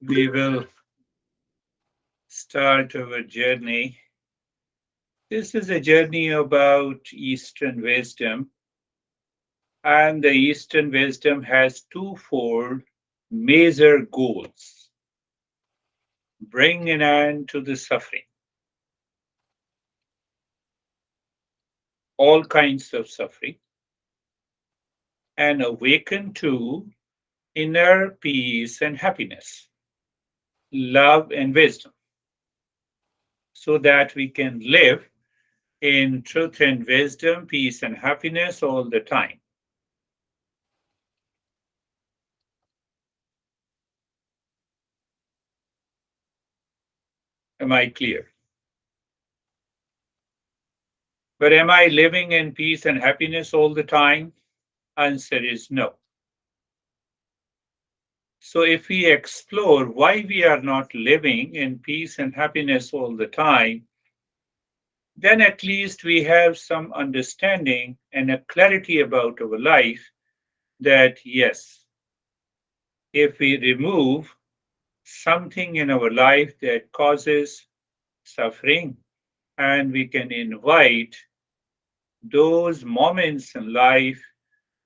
We will start our journey. This is a journey about Eastern wisdom, and the Eastern wisdom has twofold major goals: bring an end to the suffering, all kinds of suffering, and awaken to inner peace and happiness, love and wisdom, so that we can live in truth and wisdom, peace and happiness all the time. Am I clear? But am I living in peace and happiness all the time? Answer is no. So if we explore why we are not living in peace and happiness all the time, then at least we have some understanding and a clarity about our life that yes, if we remove something in our life that causes suffering, and we can invite those moments in life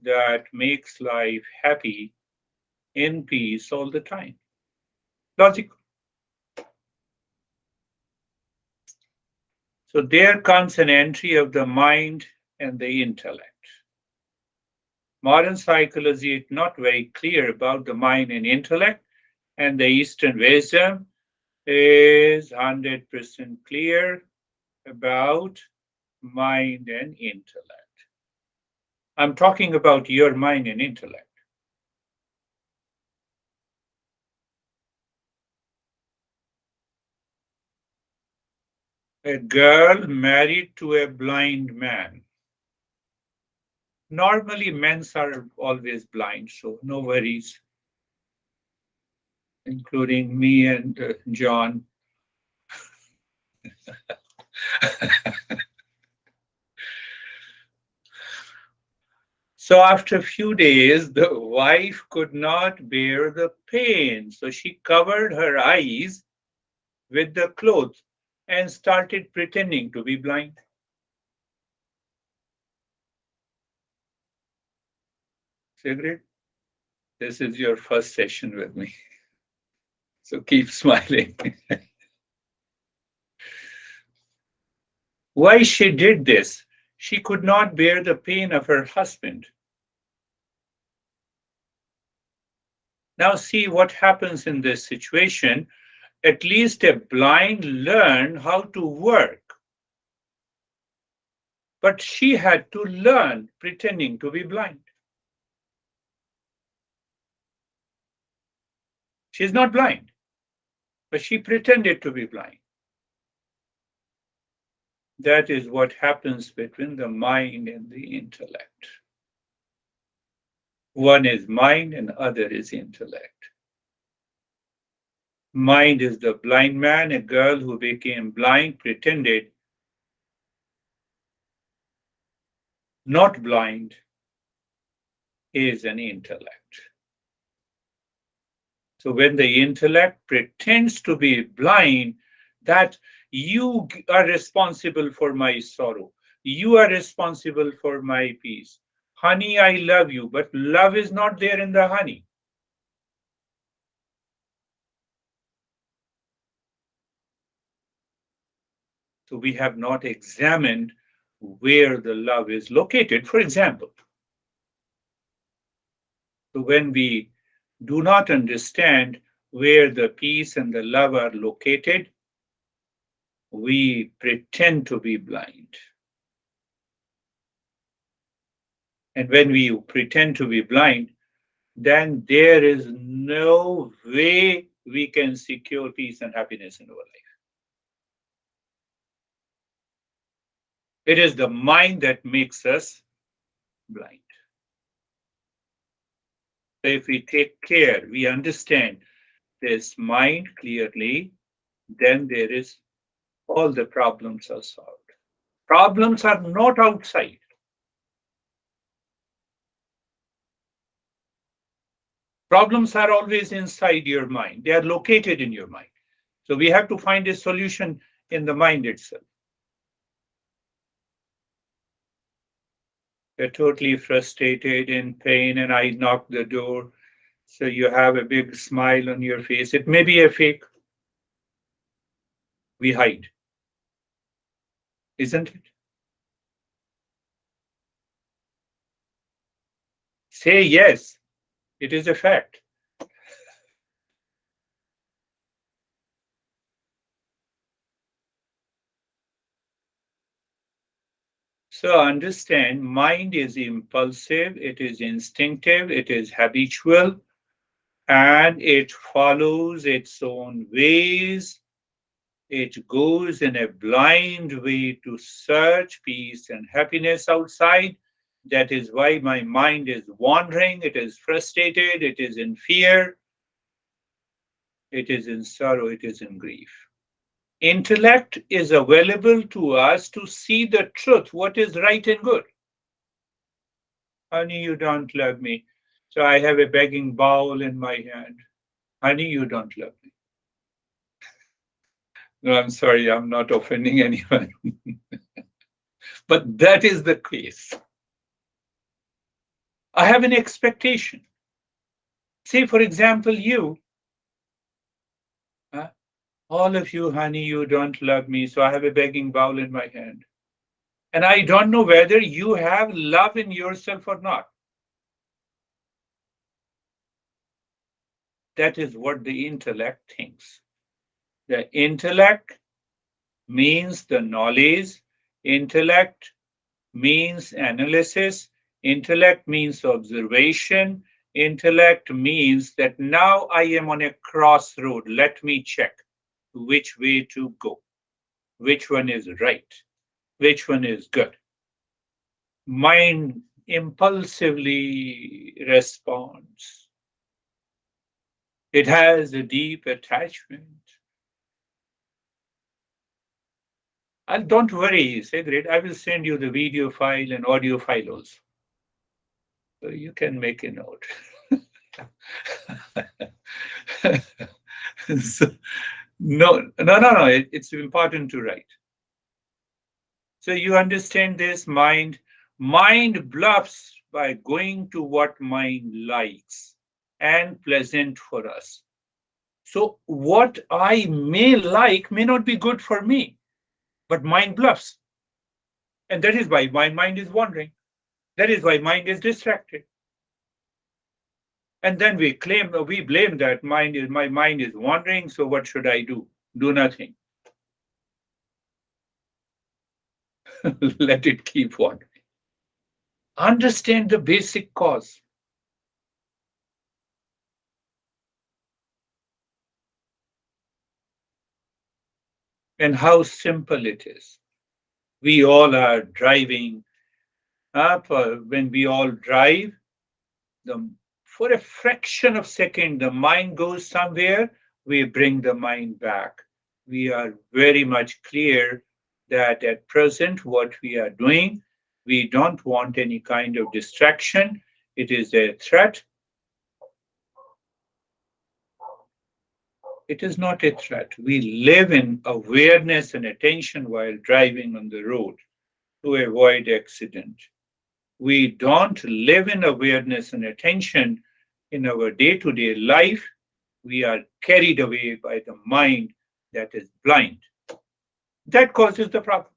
that makes life happy in peace all the time. Logical. So there comes an entry of the mind and the intellect. Modern psychology is not very clear about the mind and intellect, and the Eastern wisdom is 100% clear about mind and intellect. I'm talking about your mind and intellect. A girl married to a blind man. Normally, men are always blind, so no worries, including me and John. So after a few days, the wife could not bear the pain, so she covered her eyes with the cloth and started pretending to be blind. Sigrid, this is your first session with me, so keep smiling. Why she did this? She could not bear the pain of her husband. Now, see what happens in this situation. At least a blind learn how to work, but she had to learn pretending to be blind. She's not blind, but she pretended to be blind. That is what happens between the mind and the intellect. One is mind and other is intellect. Mind is the blind man. A girl who became blind pretended not blind is an intellect. So when the intellect pretends to be blind, that you are responsible for my sorrow, you are responsible for my peace. Honey, I love you, but love is not there in the honey. So we have not examined where the love is located. For example, so when we do not understand where the peace and the love are located, we pretend to be blind. And when we pretend to be blind, then there is no way we can secure peace and happiness in our life. It is the mind that makes us blind. So if we take care, we understand this mind clearly, then there is all the problems are solved. Problems are not outside. Problems are always inside your mind, they are located in your mind. So we have to find a solution in the mind itself. You're totally frustrated, in pain, and I knock the door. So you have a big smile on your face. It may be a fake. We hide, isn't it? Say yes, it is a fact. So understand, mind is impulsive, it is instinctive, it is habitual, and it follows its own ways. It goes in a blind way to search peace and happiness outside. That is why my mind is wandering, it is frustrated, it is in fear, it is in sorrow, it is in grief. Intellect is available to us to see the truth, what is right and good. Honey, you don't love me. So I have a begging bowl in my hand. Honey, you don't love me. No, I'm sorry, I'm not offending anyone. But that is the case. I have an expectation. Say, for example, you, uh, all of you, honey, you don't love me. So I have a begging bowl in my hand. And I don't know whether you have love in yourself or not. That is what the intellect thinks. The intellect means the knowledge, intellect means analysis, intellect means observation, intellect means that now I am on a crossroad. Let me check which way to go, which one is right, which one is good. Mind impulsively responds. It has a deep attachment. And don't worry, Sigrid, I will send you the video file and audio file also. So you can make a note. So, no. It's important to write. So you understand this mind bluffs by going to what mind likes and pleasant for us. So what I may like may not be good for me, but mind bluffs. And that is why my mind is wandering. That is why mind is distracted. And then we blame that my mind is wandering. So what should I do? Do nothing. Let it keep wandering. Understand the basic cause and how simple it is. We all are driving up. When we all drive, the, for a fraction of second, the mind goes somewhere, we bring the mind back. We are very much clear that at present, what we are doing, we don't want any kind of distraction. It is a threat. It is not a threat. We live in awareness and attention while driving on the road to avoid accident. We don't live in awareness and attention in our day to day life. We are carried away by the mind that is blind. That causes the problem.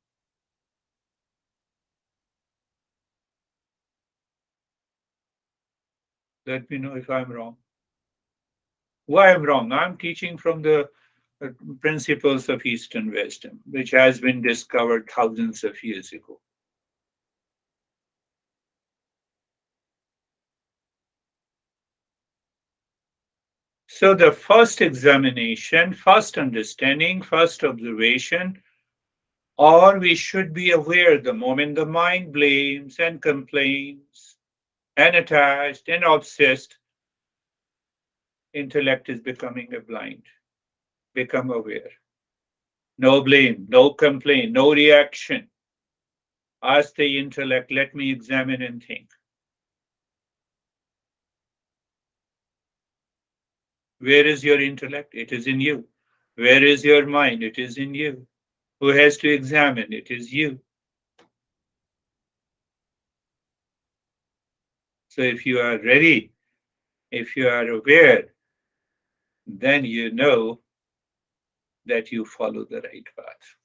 Let me know if I'm wrong. Why I'm wrong? I'm teaching from the principles of Eastern wisdom, which has been discovered thousands of years ago. So, the first examination, first understanding, first observation, or we should be aware the moment the mind blames and complains and attached and obsessed, intellect is becoming a blind. Become aware. No blame, no complaint, no reaction. Ask the intellect, let me examine and think. Where is your intellect? It is in you. Where is your mind? It is in you. Who has to examine? It is you. So if you are ready, if you are aware, then you know that you follow the right path.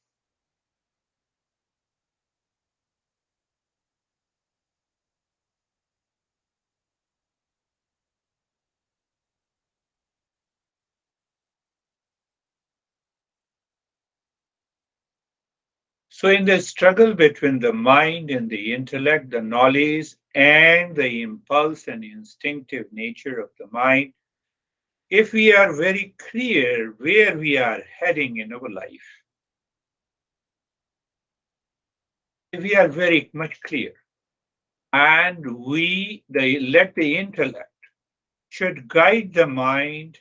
So, in the struggle between the mind and the intellect, the knowledge and the impulse and instinctive nature of the mind, if we are very clear where we are heading in our life, if we are very much clear, and let the intellect should guide the mind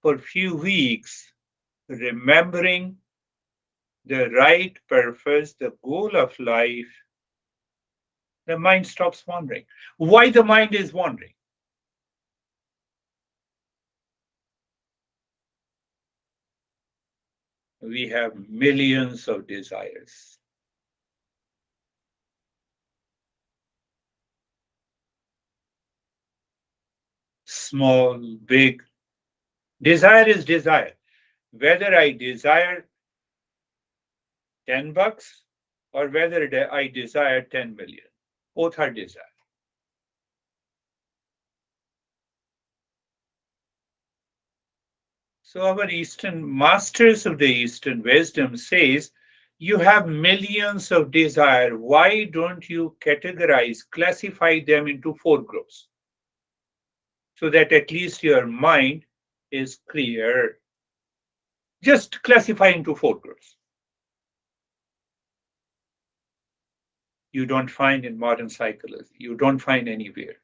for few weeks, remembering the right purpose, the goal of life, the mind stops wandering. Why the mind is wandering? We have millions of desires, small, big. Desire is desire. Whether I desire 10 bucks or whether I desire 10 million, both are desire. So our Eastern masters of the Eastern wisdom says, you have millions of desire. Why don't you categorize, classify them into four groups so that at least your mind is clear? Just classify into four groups. You don't find in modern psychology. You don't find anywhere.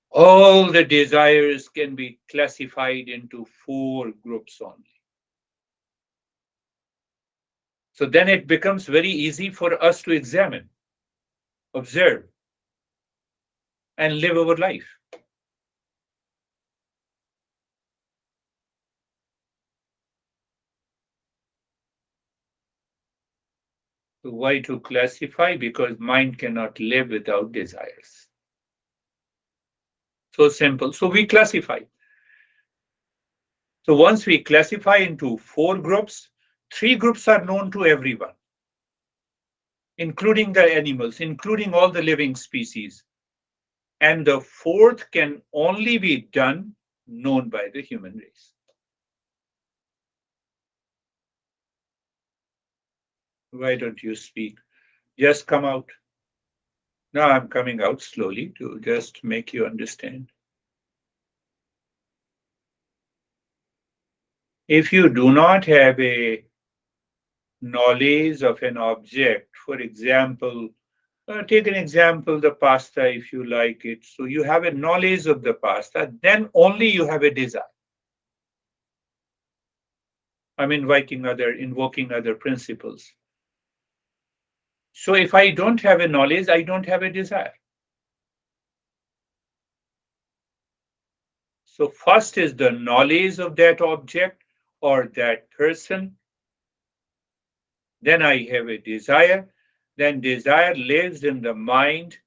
All the desires can be classified into four groups only. So then it becomes very easy for us to examine, observe, and live our life. So why to classify? Because mind cannot live without desires. So simple. So we classify. So once we classify into four groups, three groups are known to everyone, including the animals, including all the living species. And the fourth can only be done known by the human race. Why don't you speak? Just come out. Now I'm coming out slowly to just make you understand. If you do not have a knowledge of an object, for example, take an example, the pasta, if you like it. So you have a knowledge of the pasta, then only you have a desire. I'm invoking other principles. So if I don't have a knowledge, I don't have a desire. So first is the knowledge of that object or that person. Then I have a desire. Then desire lives in the mind.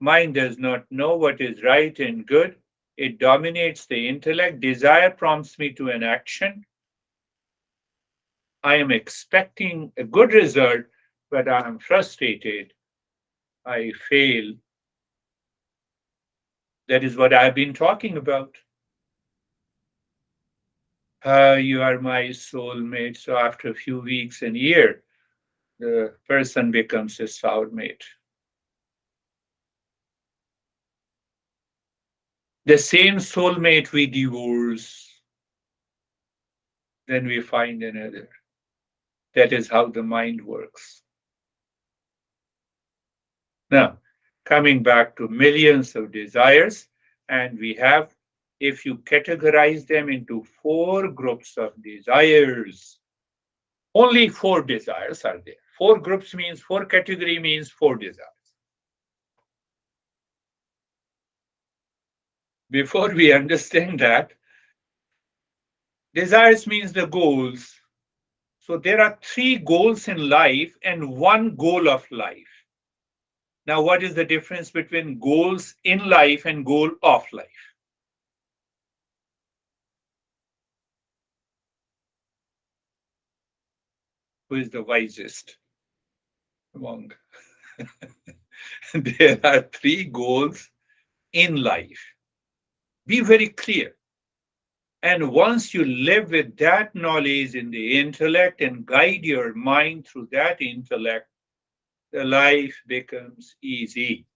Mind does not know what is right and good. It dominates the intellect. Desire prompts me to an action. I am expecting a good result, but I am frustrated. I fail. That is what I've been talking about. You are my soulmate. So after a few weeks and year, the person becomes a soulmate. The same soulmate we divorce, then we find another. That is how the mind works. Now, coming back to millions of desires, and we have, if you categorize them into four groups of desires, only four desires are there. Four groups means four category means four desires. Before we understand that, desires means the goals. So there are three goals in life and one goal of life. Now, what is the difference between goals in life and goal of life? Who is the wisest among? There are three goals in life. Be very clear. And once you live with that knowledge in the intellect and guide your mind through that intellect, the life becomes easy.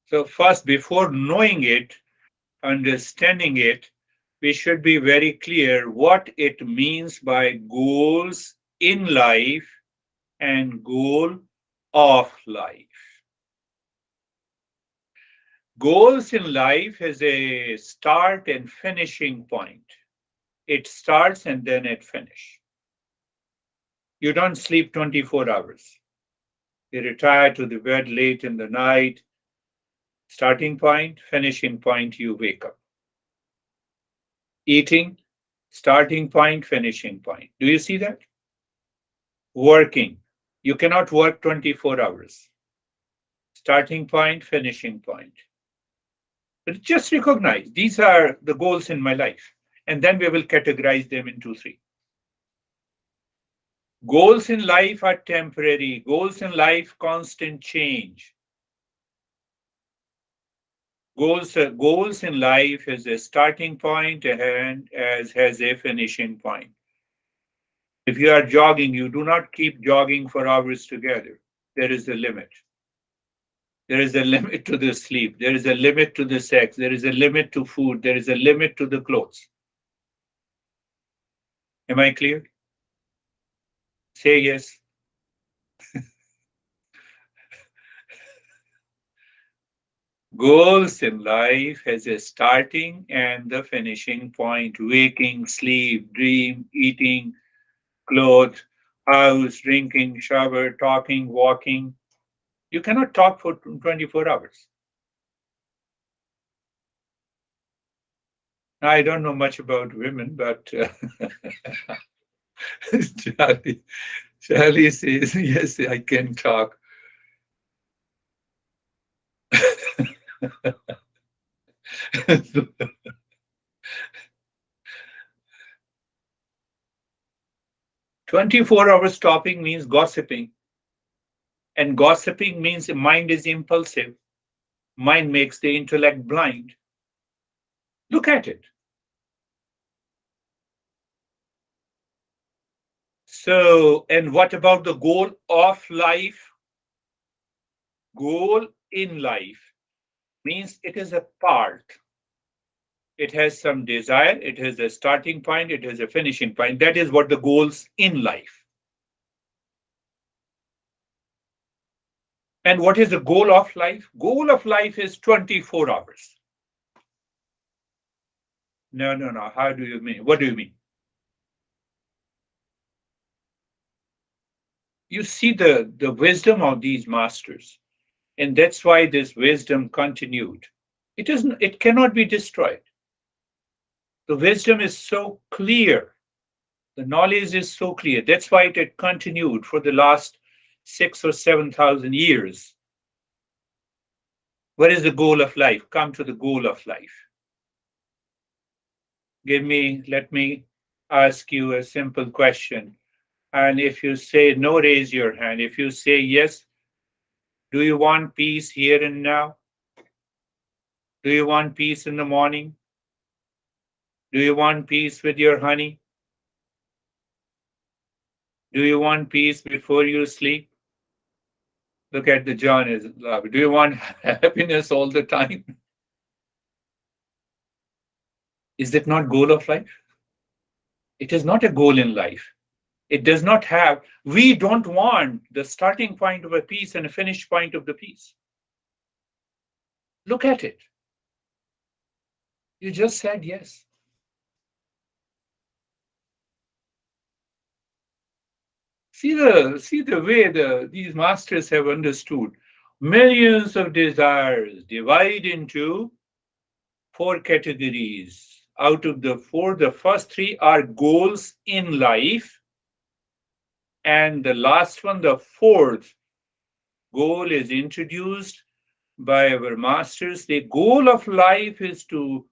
So, first, before knowing it, understanding it, we should be very clear what it means by goals in life and goal of life. Goals in life has a start and finishing point. It starts and then it finishes. You don't sleep 24 hours. You retire to the bed late in the night, starting point, finishing point, you wake up. Eating, starting point, finishing point. Do you see that? Working. You cannot work 24 hours. Starting point, finishing point. But just recognize these are the goals in my life. And then we will categorize them into three. Goals in life are temporary. Goals in life, constant change. Goals in life has a starting point and as has a finishing point. If you are jogging, you do not keep jogging for hours together. There is a limit. There is a limit to the sleep. There is a limit to the sex. There is a limit to food. There is a limit to the clothes. Am I clear? Say yes. Goals in life has a starting and the finishing point. Waking, sleep, dream, eating, clothes, house, drinking, shower, talking, walking. You cannot talk for 24 hours. I don't know much about women, but Charlie, Charlie says, yes, I can talk. 24 hours stopping means gossiping. And gossiping means the mind is impulsive. Mind makes the intellect blind. Look at it. So, and what about the goal of life? Goal in life means it is a part. It has some desire, it has a starting point, it has a finishing point. That is what the goals in life. And what is the goal of life? Goal of life is 24 hours. No, no, no. How do you mean? What do you mean? You see the wisdom of these masters. And that's why this wisdom continued. It cannot be destroyed. The wisdom is so clear. The knowledge is so clear. That's why it had continued for the last 6 or 7,000 years. What is the goal of life? Come to the goal of life. Let me ask you a simple question. And if you say no, raise your hand. If you say yes, do you want peace here and now? Do you want peace in the morning? Do you want peace with your honey? Do you want peace before you sleep? Look at the John is love. Do you want happiness all the time? Is that not goal of life? It is not a goal in life. It does not have, we don't want the starting point of a piece and a finish point of the piece. Look at it. You just said yes. See the way these masters have understood. Millions of desires divide into four categories. Out of the four, the first three are goals in life, and the last one, the fourth goal, is introduced by our masters. The goal of life is to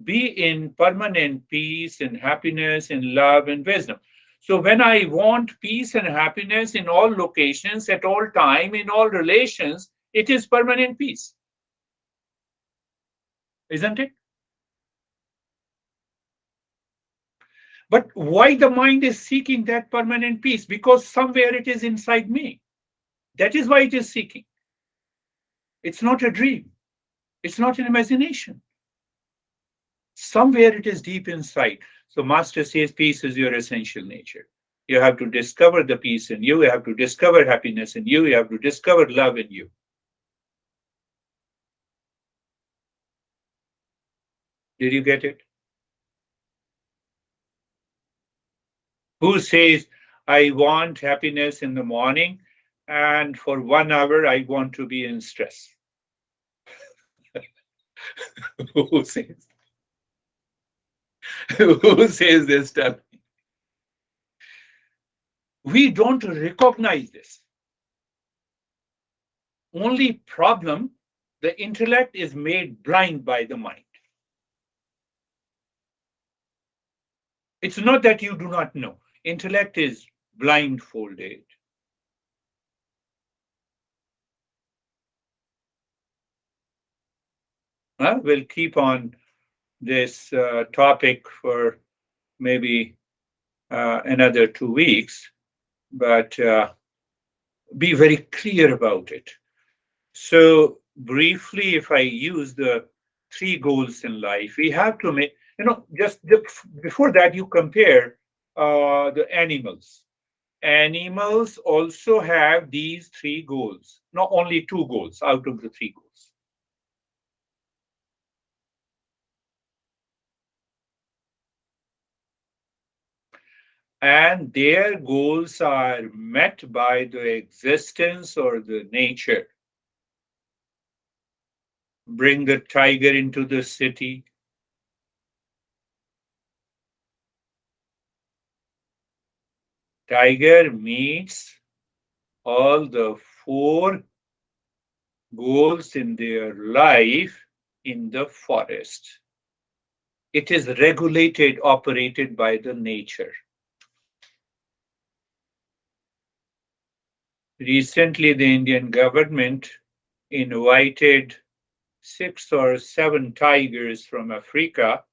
be in permanent peace and happiness and love and wisdom. So when I want peace and happiness in all locations, at all time, in all relations, it is permanent peace, isn't it? But why the mind is seeking that permanent peace? Because somewhere it is inside me. That is why it is seeking. It's not a dream. It's not an imagination. Somewhere it is deep inside. So Master says peace is your essential nature. You have to discover the peace in you. You have to discover happiness in you. You have to discover love in you. Did you get it? Who says, I want happiness in the morning and for 1 hour I want to be in stress? Who says? Who says this stuff? We don't recognize this. Only problem, the intellect is made blind by the mind. It's not that you do not know. Intellect is blindfolded. We'll keep on this topic for maybe another 2 weeks, but be very clear about it. So, briefly, if I use the three goals in life, we have to make, before that, you compare the animals. Animals also have these three goals, not only two goals out of the three goals. And their goals are met by the existence or the nature. Bring the tiger into the city. Tiger meets all the four goals in their life in the forest. It is regulated, operated by the nature. Recently, the Indian government invited 6 or 7 tigers from Africa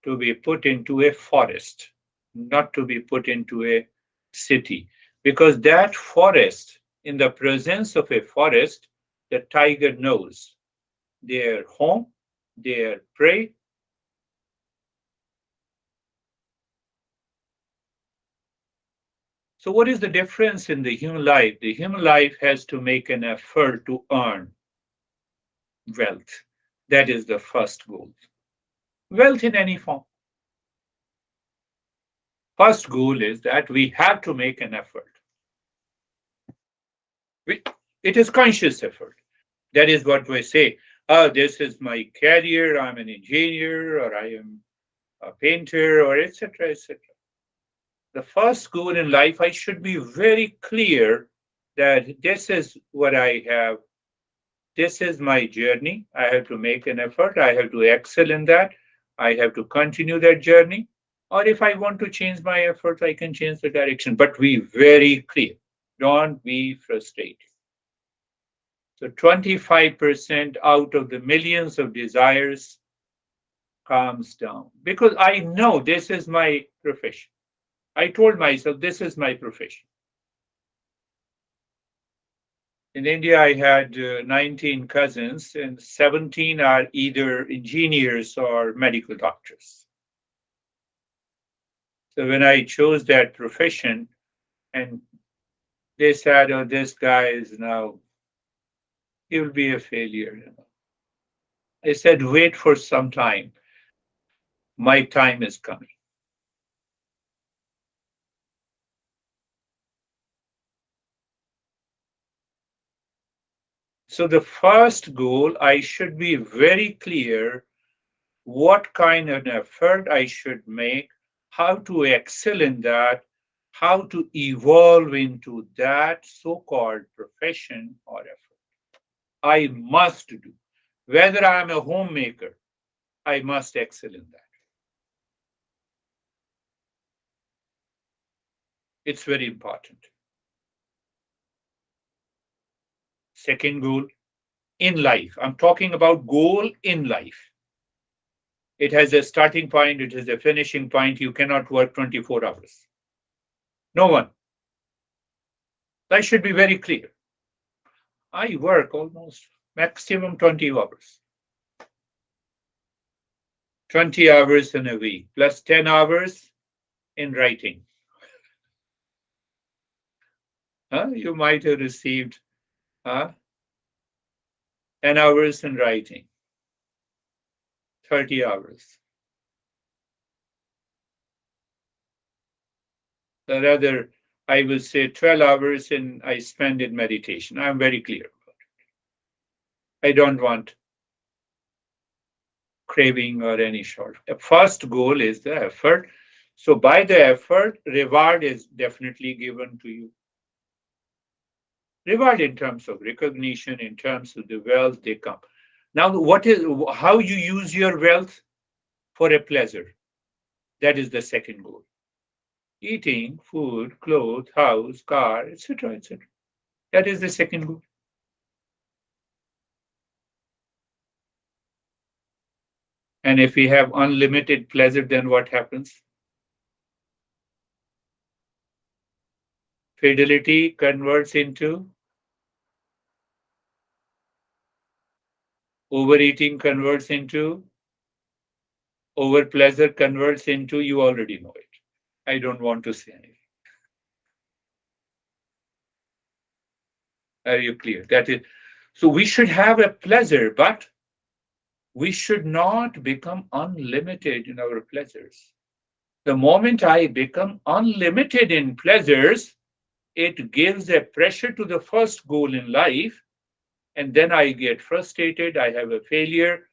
to be put into a forest, not to be put into a city. Because that forest, in the presence of a forest, the tiger knows their home, their prey. So, what is the difference in the human life? The human life has to make an effort to earn wealth. That is the first goal. Wealth in any form. First goal is that we have to make an effort. It is conscious effort. That is what we say. Oh, this is my career. I'm an engineer, or I am a painter, or etc. etc. The first goal in life, I should be very clear that this is what I have. This is my journey. I have to make an effort. I have to excel in that. I have to continue that journey. Or if I want to change my efforts, I can change the direction. But be very clear. Don't be frustrated. So 25% out of the millions of desires calms down because I know this is my profession. I told myself this is my profession. In India, I had 19 cousins, and 17 are either engineers or medical doctors. So when I chose that profession, and they said, "Oh, this guy is now he will be a failure." I said, "Wait for some time. My time is coming." So the first goal, I should be very clear what kind of effort I should make, how to excel in that, how to evolve into that so called profession or effort. I must do. Whether I am a homemaker, I must excel in that. It's very important. Second goal in life. I'm talking about goal in life. It has a starting point, it has a finishing point. You cannot work 24 hours. No one. I should be very clear. I work almost maximum 20 hours. 20 hours in a week, plus 10 hours in writing. You might have received 10 hours in writing, 30 hours. Rather, I will say 12 hours in I spend in meditation. I'm very clear about it. I don't want craving or any sort. The first goal is the effort. So by the effort, reward is definitely given to you. Reward in terms of recognition, in terms of the wealth they come. Now, what is how you use your wealth for a pleasure? That is the second goal. Eating, food, clothes, house, car, etc., etc. That is the second goal. And if we have unlimited pleasure, then what happens? Fidelity converts into overeating, converts into over pleasure, converts into you already know it. I don't want to say anything. Are you clear? That is so we should have a pleasure, but we should not become unlimited in our pleasures. The moment I become unlimited in pleasures, it gives a pressure to the first goal in life, and then I get frustrated, I have a failure,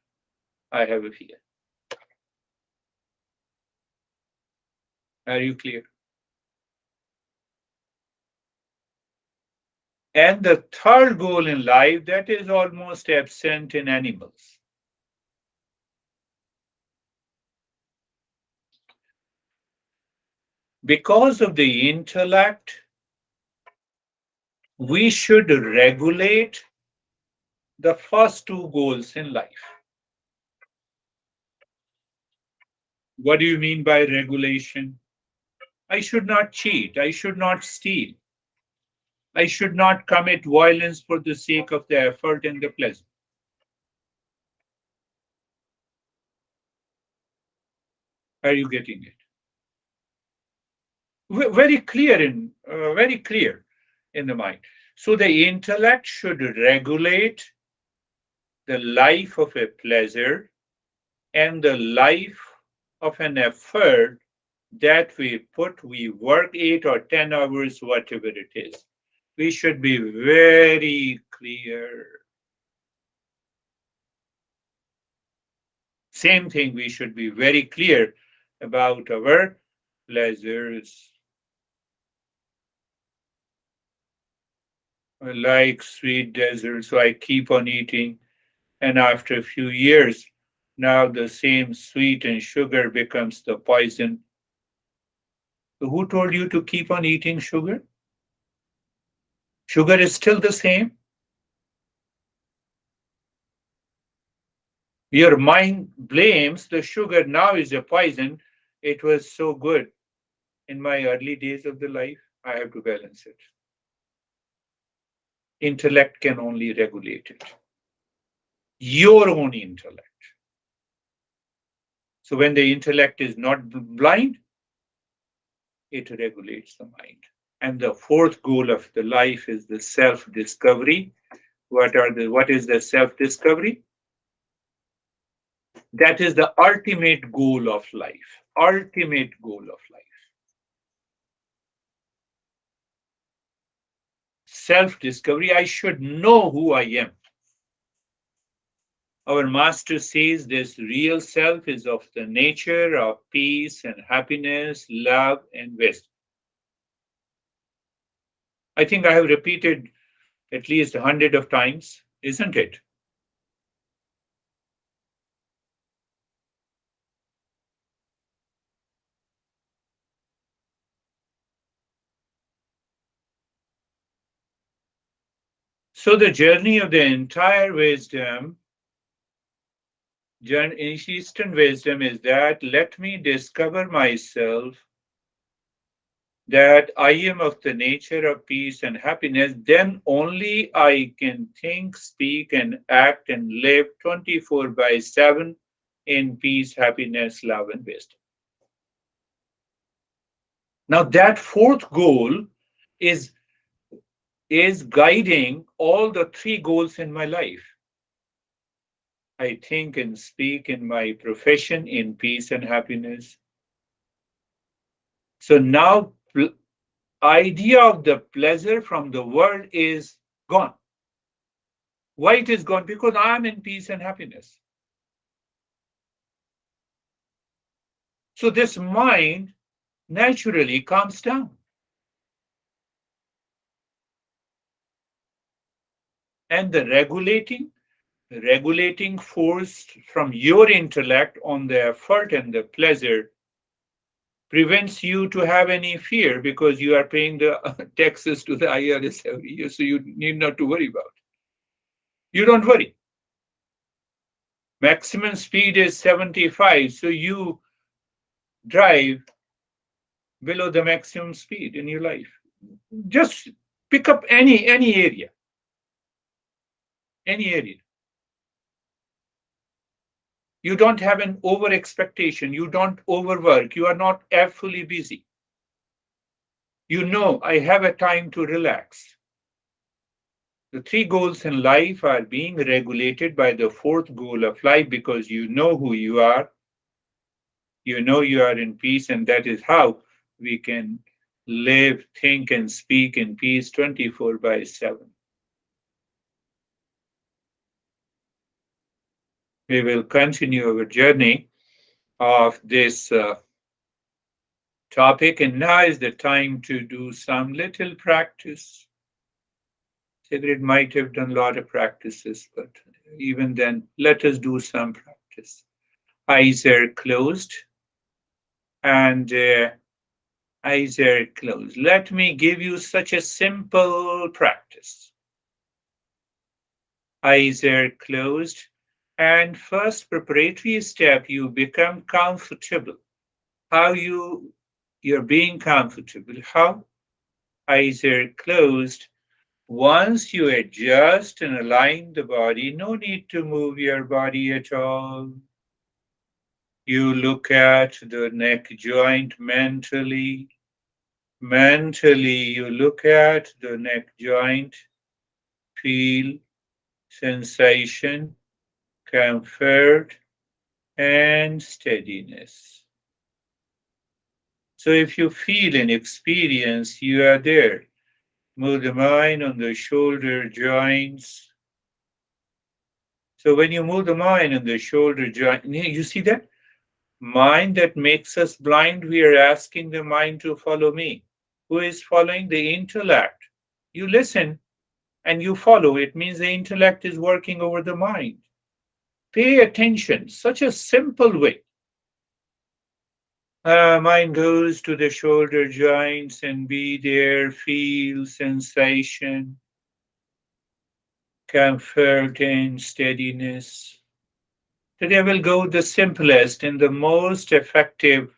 I have a fear. Are you clear? And the third goal in life that is almost absent in animals. Because of the intellect, we should regulate the first two goals in life. What do you mean by regulation? I should not cheat. I should not steal. I should not commit violence for the sake of the effort and the pleasure. Are you getting it? Very clear in the mind. So the intellect should regulate the life of a pleasure and the life of an effort that we work 8 or 10 hours, whatever it is. We should be very clear. Same thing, we should be very clear about our pleasures. I like sweet desserts, so I keep on eating. And after a few years, now the same sweet and sugar becomes the poison. So who told you to keep on eating sugar? Sugar is still the same. Your mind blames the sugar now is a poison. It was so good in my early days of the life. I have to balance it. Intellect can only regulate it. Your own intellect. So when the intellect is not blind, it regulates the mind. And the fourth goal of the life is the self-discovery. What is the self-discovery? That is the ultimate goal of life. Ultimate goal of life. Self-discovery. I should know who I am. Our master says this real self is of the nature of peace and happiness, love and wisdom. I think I have repeated at least 100 of times, isn't it? So the journey of the entire wisdom, Eastern wisdom, is that let me discover myself, that I am of the nature of peace and happiness, then only I can think, speak, and act and live 24 by 7 in peace, happiness, love, and wisdom. Now, that fourth goal is, is guiding all the three goals in my life. I think and speak in my profession in peace and happiness. So now, idea of the pleasure from the world is gone. Why it is gone? Because I am in peace and happiness. So this mind naturally calms down. And the regulating force from your intellect on the effort and the pleasure prevents you to have any fear because you are paying the taxes to the IRS every year, so you need not to worry about it. You don't worry. Maximum speed is 75, so you drive below the maximum speed in your life. Just pick up any area. You don't have an over expectation. You don't overwork. You are not fully busy. You know, I have a time to relax. The three goals in life are being regulated by the fourth goal of life because you know who you are. You know you are in peace, and that is how we can live, think, and speak in peace 24 by 7. We will continue our journey of this topic, and now is the time to do some little practice. Sigrid might have done a lot of practices, but even then, let us do some practice. Eyes are closed and eyes are closed. Let me give you such a simple practice. Eyes are closed, and first preparatory step, you become comfortable. How you're being comfortable? How? Eyes are closed. Once you adjust and align the body, no need to move your body at all. You look at the neck joint mentally. Mentally, you look at the neck joint, feel sensation, comfort, and steadiness. So if you feel and experience, you are there. Move the mind on the shoulder joints. So when you move the mind on the shoulder joint, you see that? Mind that makes us blind, we are asking the mind to follow me. Who is following? The intellect. You listen and you follow. It means the intellect is working over the mind. Pay attention. Such a simple way. Mind goes to the shoulder joints and be there, feel sensation, comfort, and steadiness. Today will go the simplest and the most effective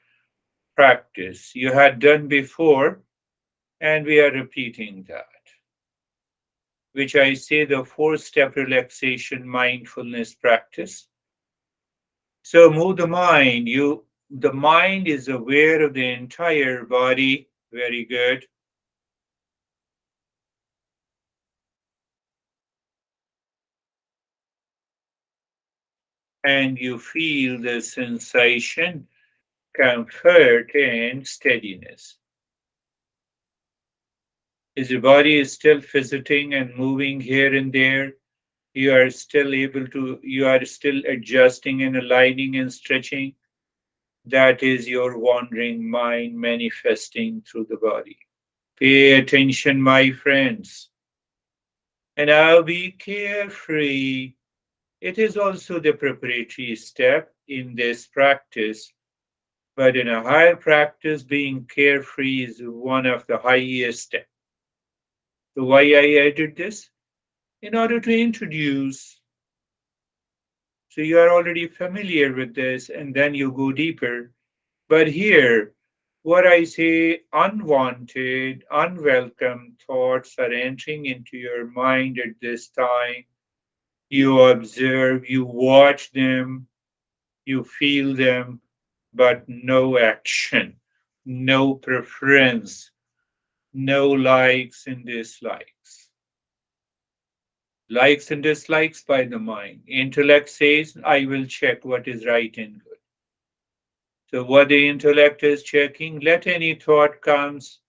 practice you had done before, and we are repeating that, which I say the four-step relaxation mindfulness practice. So move the mind. The mind is aware of the entire body. Very good. And you feel the sensation, comfort, and steadiness. Is your body still visiting and moving here and there? You are still adjusting and aligning and stretching. That is your wandering mind manifesting through the body. Pay attention, my friends, and now be carefree. It is also the preparatory step in this practice, but in a higher practice, being carefree is one of the highest steps. So, why I added this? In order to introduce, so you are already familiar with this, and then you go deeper. But here, what I say, unwanted, unwelcome thoughts are entering into your mind at this time. You observe, you watch them, you feel them, but no action, no preference, no likes and dislikes. Likes and dislikes by the mind. Intellect says, I will check what is right and good. So what the intellect is checking, let any thought comes,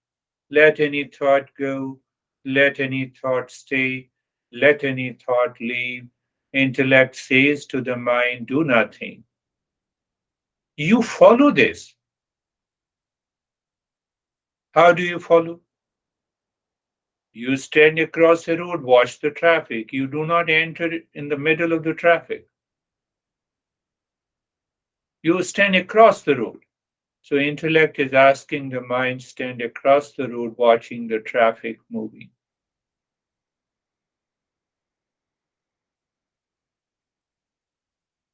let any thought go, let any thought stay, let any thought leave. Intellect says to the mind, do nothing. You follow this. How do you follow? You stand across the road, watch the traffic. You do not enter in the middle of the traffic. You stand across the road. So intellect is asking the mind stand across the road watching the traffic moving.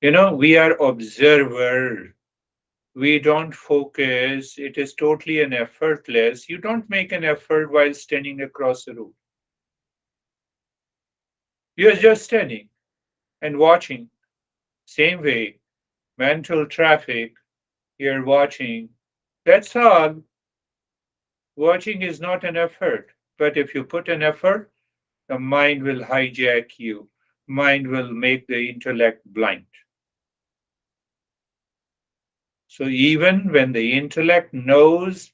We are observer. We don't focus. It is totally an effortless. You don't make an effort while standing across the road. You're just standing and watching. Same way, mental traffic, you're watching. That's all. Watching is not an effort. But if you put an effort, the mind will hijack you. Mind will make the intellect blind. So even when the intellect knows,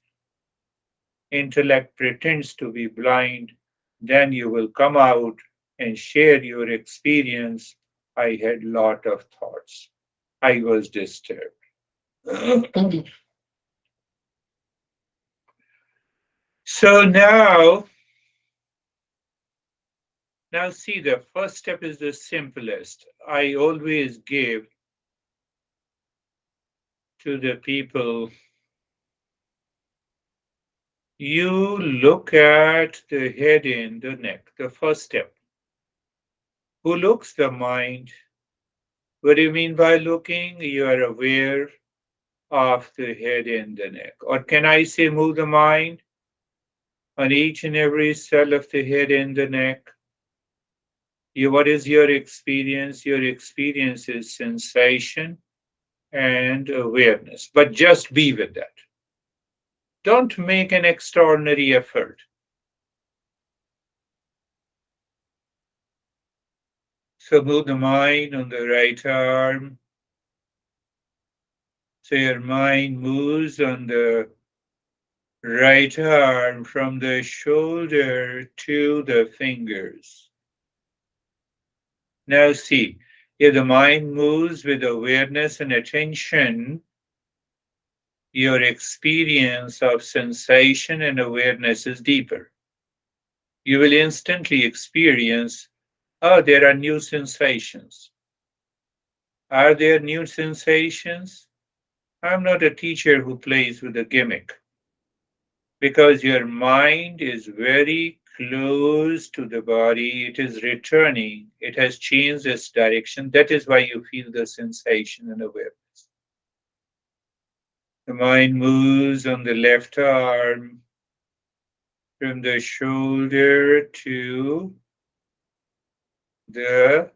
intellect pretends to be blind, then you will come out and share your experience. I had lot of thoughts. I was disturbed. So now see, the first step is the simplest. I always give to the people. You look at the head and the neck, the first step. Who looks? The mind. What do you mean by looking? You are aware of the head and the neck. Or can I say move the mind on each and every cell of the head and the neck? What is your experience? Your experience is sensation and awareness. But just be with that. Don't make an extraordinary effort. So move the mind on the right arm. So your mind moves on the right arm from the shoulder to the fingers. Now see, if the mind moves with awareness and attention, your experience of sensation and awareness is deeper. You will instantly experience, oh, there are new sensations. Are there new sensations? I'm not a teacher who plays with a gimmick because your mind is very close to the body. It is returning, it has changed its direction. That is why you feel the sensation and awareness. The mind moves on the left arm from the shoulder to the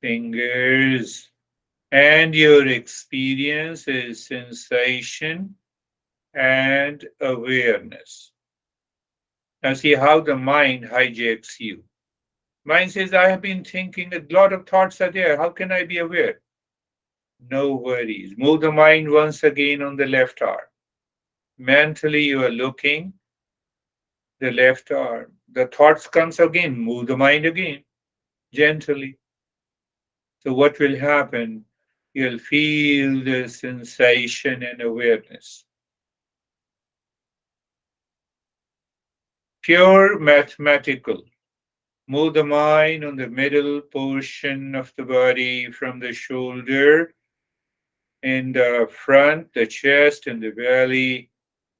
fingers, and your experience is sensation and awareness. Now, see how the mind hijacks you. Mind says, I have been thinking, a lot of thoughts are there. How can I be aware? No worries. Move the mind once again on the left arm. Mentally, you are looking the left arm. The thoughts comes again. Move the mind again. gently. So, what will happen? You'll feel the sensation and awareness. Pure mathematical. Move the mind on the middle portion of the body from the shoulder in the front, the chest, and the belly,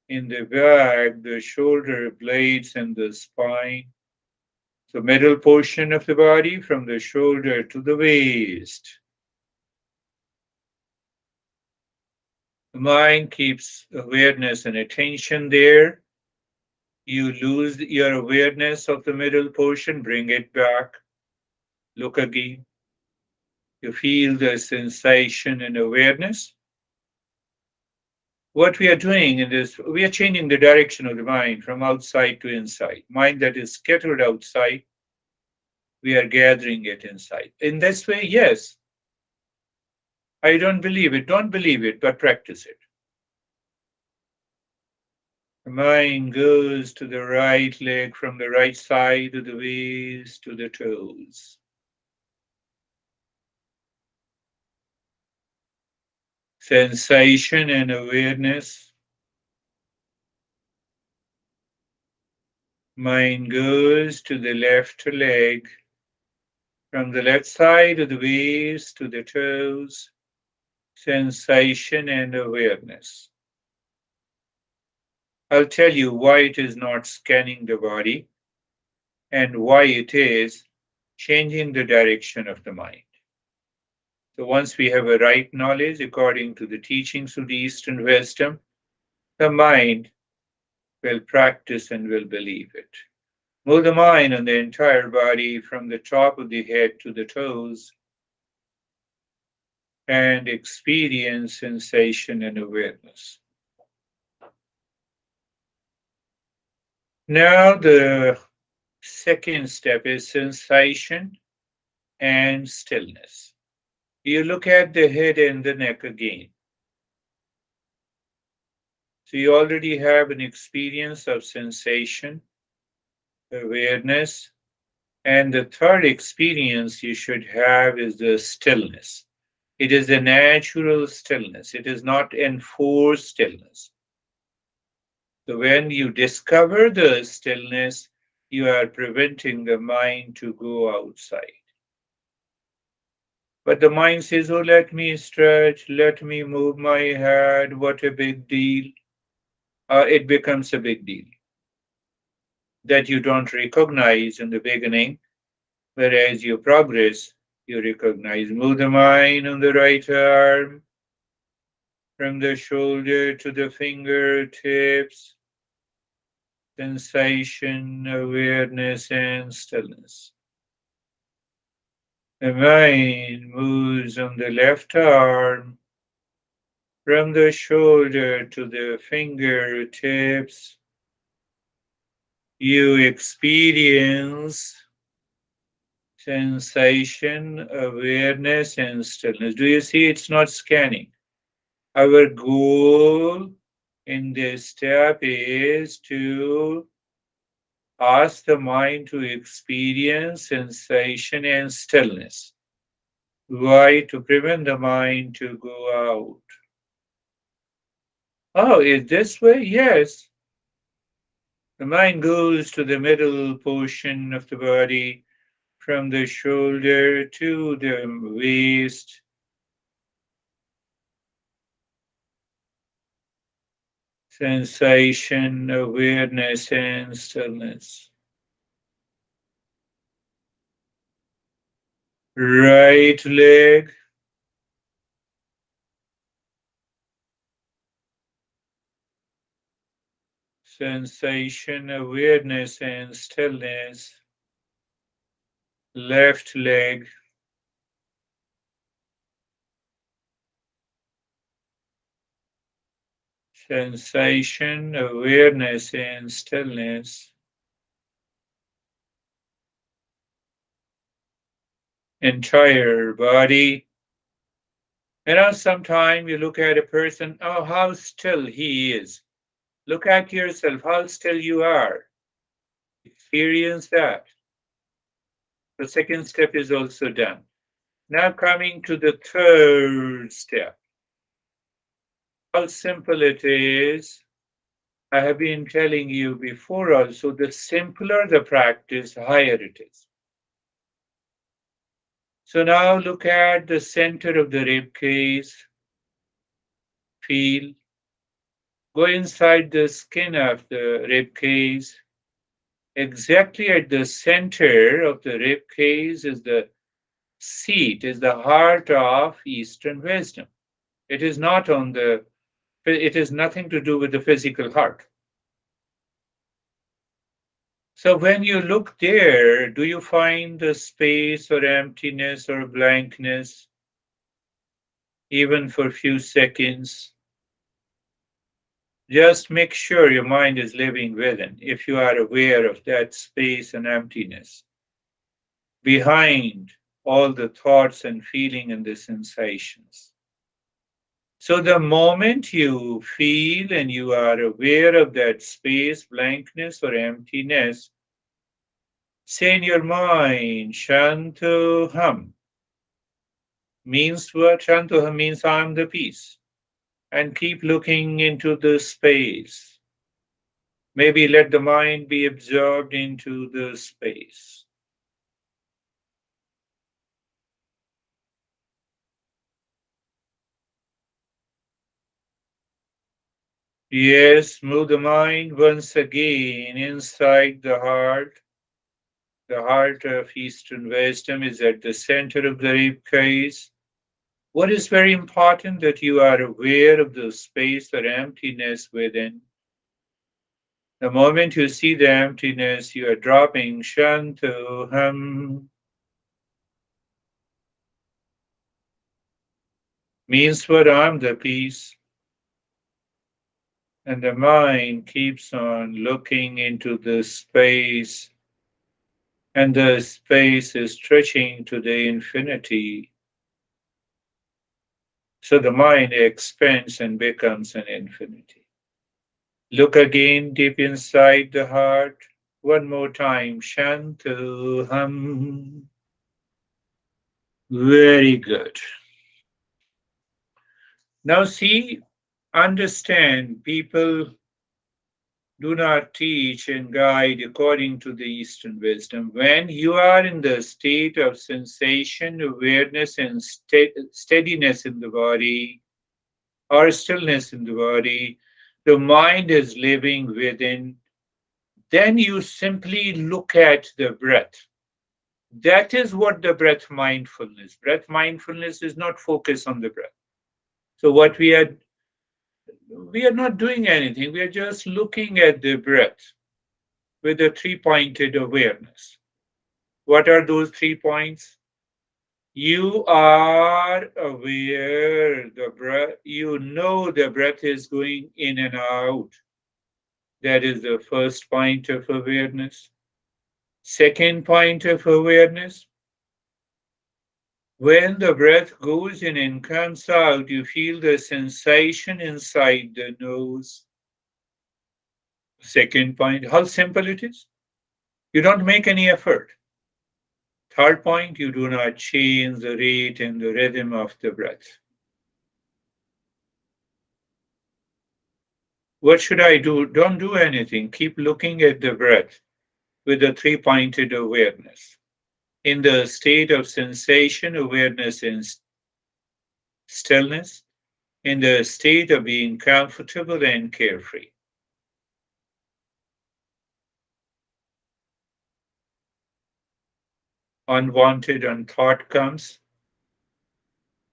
in the back, the shoulder blades, and the spine. The middle portion of the body from the shoulder to the waist. The mind keeps awareness and attention there. You lose your awareness of the middle portion, bring it back, look again. You feel the sensation and awareness. What we are doing in this, we are changing the direction of the mind from outside to inside. Mind that is scattered outside, we are gathering it inside. In this way, yes, I don't believe it. Don't believe it, but practice it. The mind goes to the right leg from the right side of the waist to the toes. Sensation and awareness. Mind goes to the left leg from the left side of the waist to the toes. Sensation and awareness. I'll tell you why it is not scanning the body and why it is changing the direction of the mind. So once we have a right knowledge according to the teachings of the Eastern wisdom, the mind will practice and will believe it. Move the mind on the entire body from the top of the head to the toes and experience sensation and awareness. Now, the second step is sensation and stillness. You look at the head and the neck again. So you already have an experience of sensation, awareness, and the third experience you should have is the stillness. It is a natural stillness, it is not enforced stillness. So when you discover the stillness, you are preventing the mind to go outside. But the mind says, oh, let me stretch, let me move my head, what a big deal. It becomes a big deal that you don't recognize in the beginning, whereas you progress, you recognize. Move the mind on the right arm from the shoulder to the fingertips, sensation, awareness, and stillness. The mind moves on the left arm from the shoulder to the fingertips. You experience sensation, awareness, and stillness. Do you see it's not scanning? Our goal in this step is to ask the mind to experience sensation and stillness. Why? To prevent the mind to go out. Oh, is this way? Yes. The mind goes to the middle portion of the body from the shoulder to the waist. Sensation, awareness, and stillness. Right leg, sensation, awareness, and stillness. Left leg, sensation, awareness, and stillness. Entire body. Sometimes you look at a person, oh, how still he is. Look at yourself, how still you are. Experience that. The second step is also done. Now, coming to the third step, how simple it is. I have been telling you before also, the simpler the practice, higher it is. So now look at the center of the rib cage, feel, go inside the skin of the rib cage. Exactly at the center of the rib cage is the seat, is the heart of Eastern wisdom. It is not on the, it is nothing to do with the physical heart. So when you look there, do you find the space or emptiness or blankness, even for a few seconds? Just make sure your mind is living within, if you are aware of that space and emptiness behind all the thoughts and feeling and the sensations. So the moment you feel and you are aware of that space, blankness, or emptiness, say in your mind, Shantoham. Means what? Shantoham means I am the peace. And keep looking into the space. Maybe let the mind be absorbed into the space. Yes, move the mind once again inside the heart. The heart of Eastern wisdom is at the center of the rib cage. What is very important that you are aware of the space or emptiness within. The moment you see the emptiness, you are dropping Shantoham. Means what? I'm the peace. And the mind keeps on looking into the space, and the space is stretching to the infinity. So the mind expands and becomes an infinity. Look again deep inside the heart. One more time. Shantoham. Very good. Now see, understand people do not teach and guide according to the Eastern wisdom. When you are in the state of sensation, awareness, and steadiness in the body, or stillness in the body, the mind is living within, then you simply look at the breath. That is what the breath mindfulness. Breath mindfulness is not focus on the breath. So what we are not doing anything. We are just looking at the breath with a three-pointed awareness. What are those 3 points? You are aware the breath, you know the breath is going in and out. That is the first point of awareness. Second point of awareness, when the breath goes in and comes out, you feel the sensation inside the nose. Second point, how simple it is. You don't make any effort. Third point, you do not change the rate and the rhythm of the breath. What should I do? Don't do anything. Keep looking at the breath with a three-pointed awareness. In the state of sensation, awareness and stillness, in the state of being comfortable and carefree. Unwanted thought comes,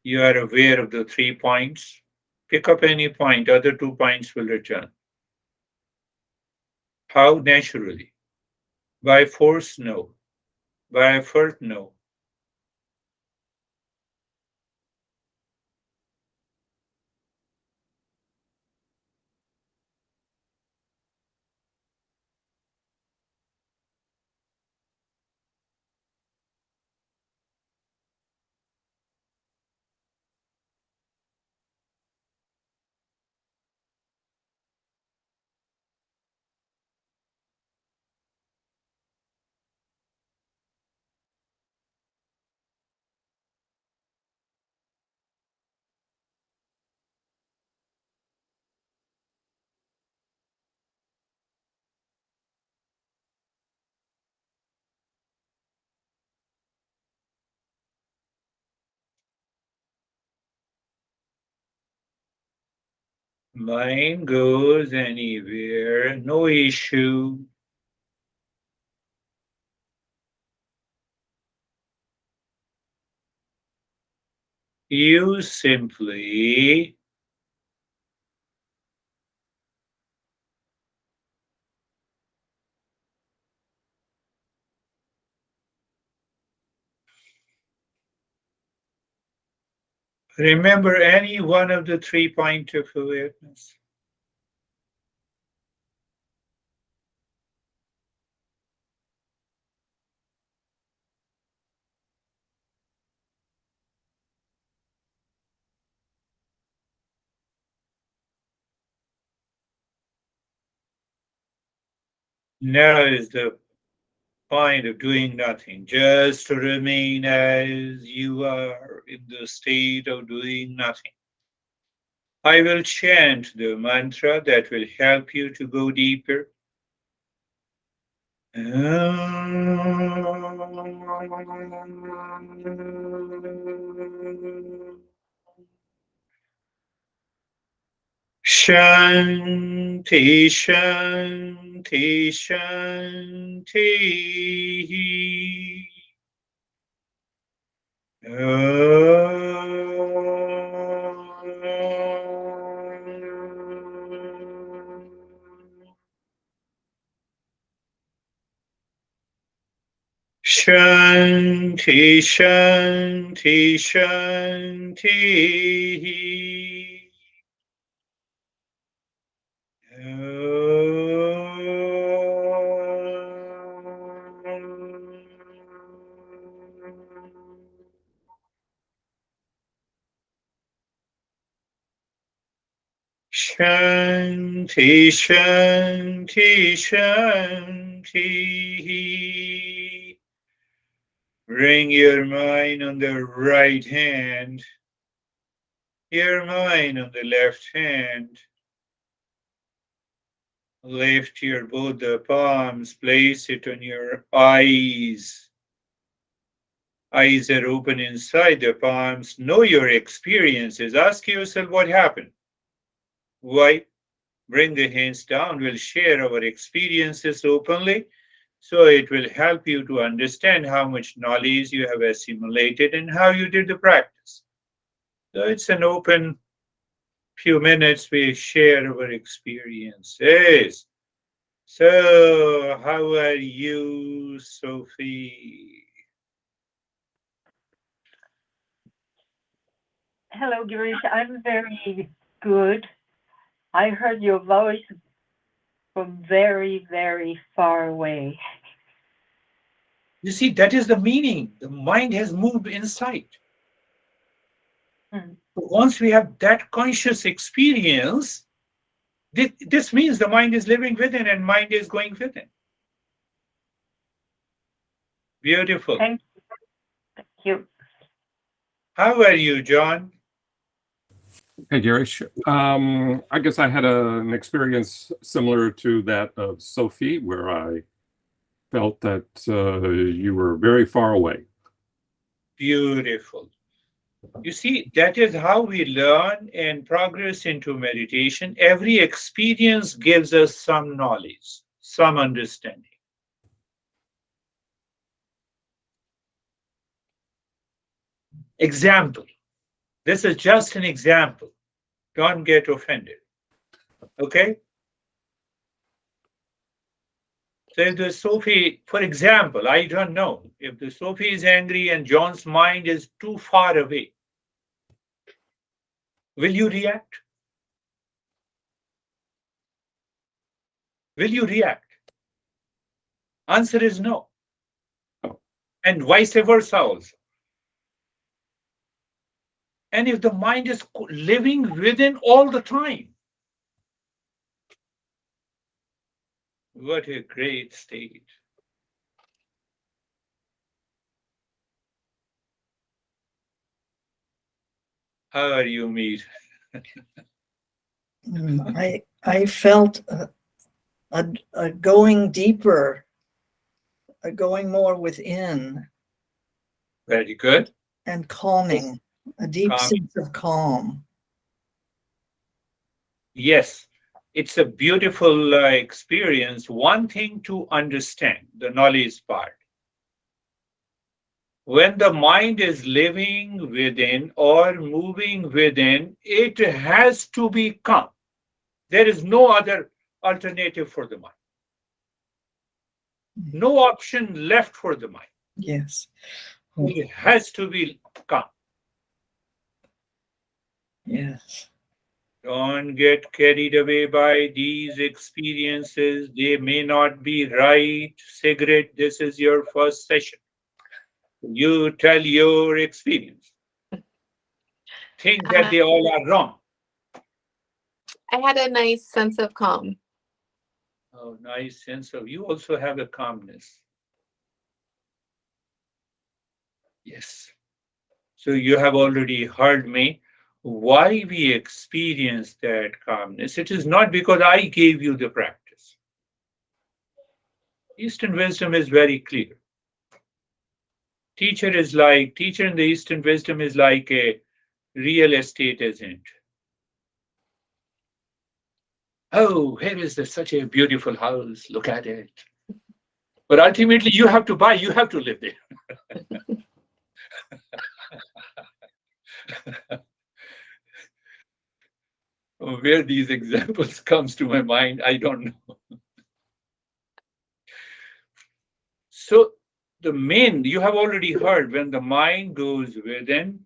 you are aware of the 3 points. Pick up any point, other 2 points will return. How? Naturally. By force? No. By effort? No. Mind goes anywhere, no issue. You simply remember any one of the 3 points of awareness. Now is the point of doing nothing, just to remain as you are in the state of doing nothing. I will chant the mantra that will help you to go deeper. Shanti, Shanti, Shanti. Shanti, Shanti, Shanti. Shanti, Shanti, Shanti. Bring your mind on the right hand, your mind on the left hand. Lift your both the palms, place it on your eyes. Eyes are open inside the palms. Know your experiences. Ask yourself what happened. Why? Bring the hands down. We'll share our experiences openly. So it will help you to understand how much knowledge you have assimilated and how you did the practice. So it's an open few minutes we share our experiences. So how are you, Sophie? Hello, Girish. I'm very good. I heard your voice from very, very far away. You see, that is the meaning. The mind has moved inside. Mm. Once we have that conscious experience, this means the mind is living within and mind is going within. Beautiful. Thank you. How are you, John? Hey, Girish. I guess I had an experience similar to that of Sophie, where I felt that you were very far away. Beautiful. You see, that is how we learn and progress into meditation. Every experience gives us some knowledge, some understanding. Example. This is just an example. Don't get offended. Okay? So if the Sophie, for example, I don't know, if the Sophie is angry and John's mind is too far away, will you react? Will you react? Answer is no. And vice versa also. And if the mind is living within all the time, what a great state. How are you, Meet? I felt a going deeper, a going more within, Very good. and calming, a deep Calming. sense of calm. Yes, it's a beautiful experience. One thing to understand the knowledge part. When the mind is living within or moving within, it has to be calm. There is no other alternative for the mind, no option left for the mind. Yes. It has to be calm. Yes. Don't get carried away by these experiences. They may not be right. Cigarette, this is your first session. You tell your experience. Think that Uh, they all are wrong. I had a nice sense of calm. Oh, nice sense of you also have a calmness. Yes. So you have already heard me. Why we experience that calmness? It is not because I gave you the practice. Eastern wisdom is very clear. Teacher in the Eastern wisdom is like a real estate agent. Oh, here is such a beautiful house. Look at it. But ultimately, you have to buy. You have to live there. Where these examples comes to my mind, I don't know. So the main you have already heard when the mind goes within,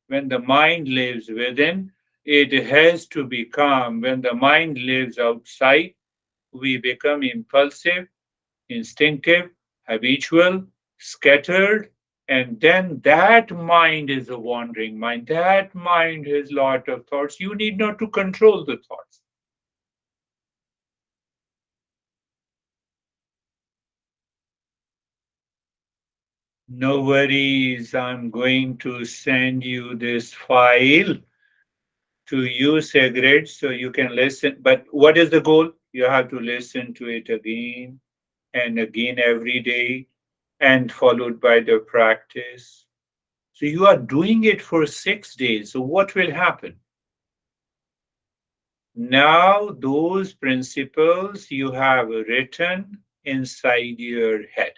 when the mind lives within, it has to be calm. When the mind lives outside, we become impulsive, instinctive, habitual, scattered, and then that mind is a wandering mind. That mind has lot of thoughts. You need not to control the thoughts. No worries, I'm going to send you this file to you, cigarette, so you can listen. But what is the goal? You have to listen to it again and again every day, and followed by the practice. So you are doing it for 6 days. So what will happen? Now those principles you have written inside your head.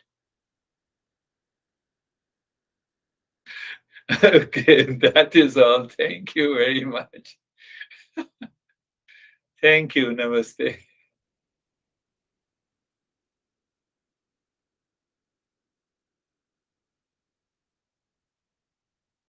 Okay, that is all. Thank you very much. Thank you. Namaste.